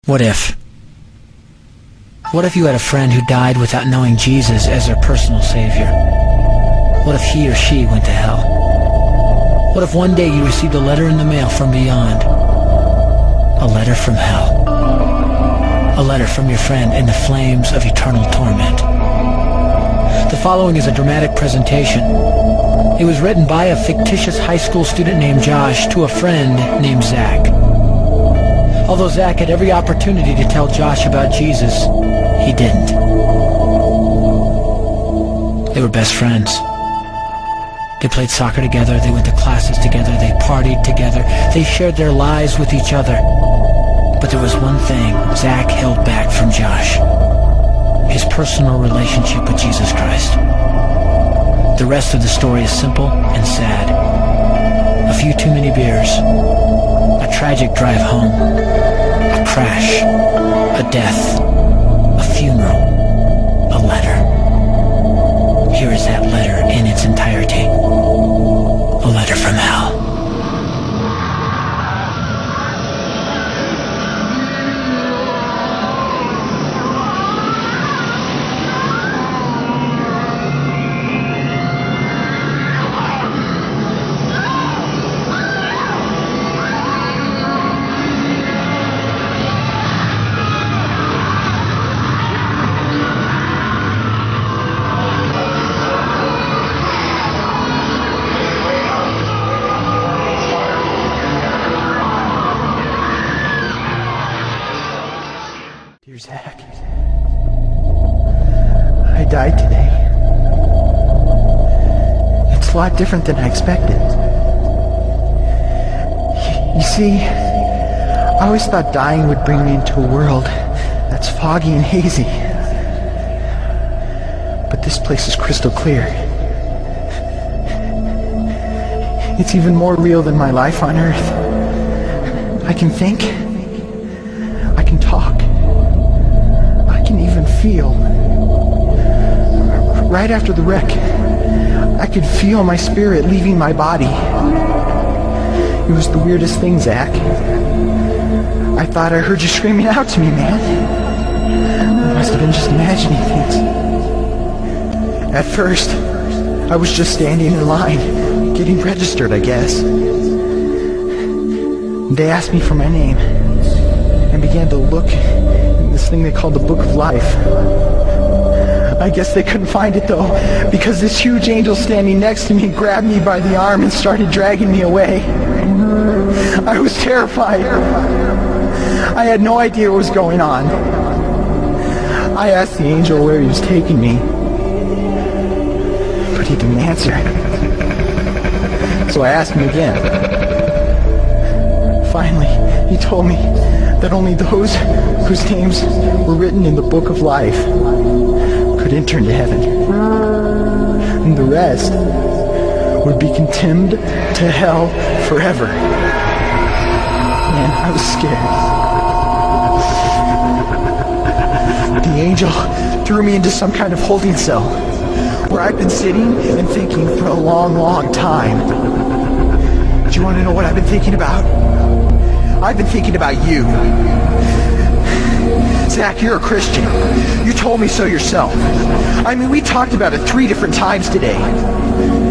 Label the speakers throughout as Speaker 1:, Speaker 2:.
Speaker 1: What if? What if you had a friend who died without knowing Jesus as their personal savior? What if he or she went to hell? What if one day you received a letter in the mail from beyond? A letter from hell. A letter from your friend in the flames of eternal torment. The following is a dramatic presentation. It was written by a fictitious high school student named Josh to a friend named Zach. Although Zach had every opportunity to tell Josh about Jesus, he didn't. They were best friends. They played soccer together, they went to classes together, they partied together, they shared their lives with each other. But there was one thing Zach held back from Josh: his personal relationship with Jesus Christ. The rest of the story is simple and sad. A few too many beers, a tragic drive home, a crash, a death, a funeral, a letter. Here is that letter in its entirety. A letter from hell.
Speaker 2: Dear Zach, I died today. It's a lot different than I expected. You see, I always thought dying would bring me into a world that's foggy and hazy. But this place is crystal clear. It's even more real than my life on Earth. I can think. I can talk. I can even feel. Right after the wreck, I could feel my spirit leaving my body. It was the weirdest thing, Zach. I thought I heard you screaming out to me, man. I must have been just imagining things. At first, I was just standing in line, getting registered, I guess. They asked me for my name and began to look in this thing they called the Book of Life. I guess they couldn't find it though, because this huge angel standing next to me grabbed me by the arm and started dragging me away. I was terrified. I had no idea what was going on. I asked the angel where he was taking me, but he didn't answer. So I asked him again. Finally, he told me that only those whose names were written in the Book of Life could enter into heaven. And the rest would be condemned to hell forever. Man, I was scared. The angel threw me into some kind of holding cell where I've been sitting and thinking for a long, long time. Do you want to know what I've been thinking about? I've been thinking about you. Zach, you're a Christian. You told me so yourself. I mean, we talked about it 3 different times today.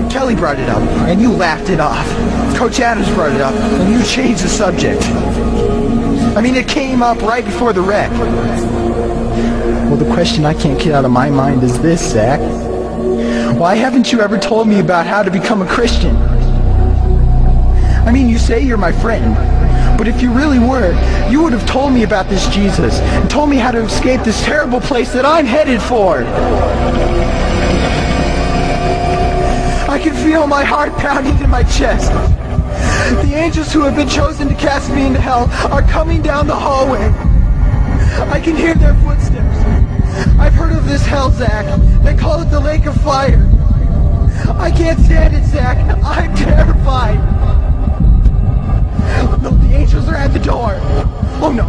Speaker 2: Kelly brought it up, and you laughed it off. Coach Adams brought it up, and you changed the subject. I mean, it came up right before the wreck. Well, the question I can't get out of my mind is this, Zach. Why haven't you ever told me about how to become a Christian? I mean, you say you're my friend. But if you really were, you would have told me about this Jesus and told me how to escape this terrible place that I'm headed for. I can feel my heart pounding in my chest. The angels who have been chosen to cast me into hell are coming down the hallway. I can hear their footsteps. I've heard of this hell, Zach. They call it the lake of fire. I can't stand it, Zach. I'm terrified. No, the angels are at the door. Oh no.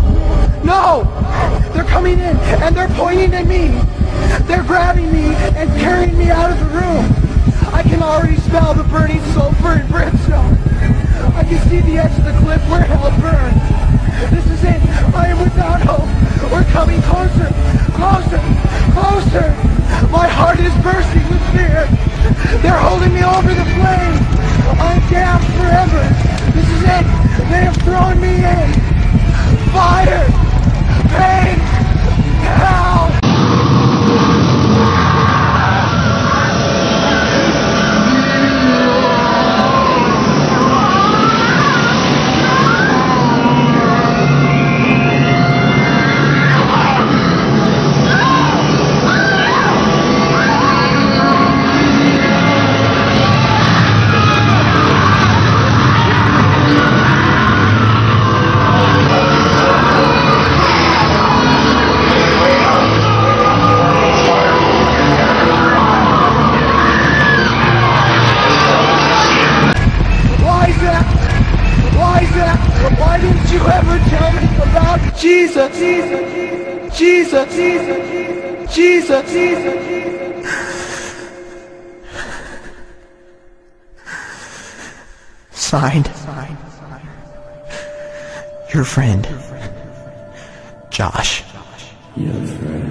Speaker 2: No! They're coming in and they're pointing at me. They're grabbing me and carrying me out of the room. I can already smell the burning sulfur and brimstone. I can see the edge of the cliff where hell burns. This is it. I am without hope. throwing me in! Fire! Pain! Hell! Why didn't you ever tell me about Jesus? Jesus. Signed. Your friend, Josh.
Speaker 3: Yes, friend.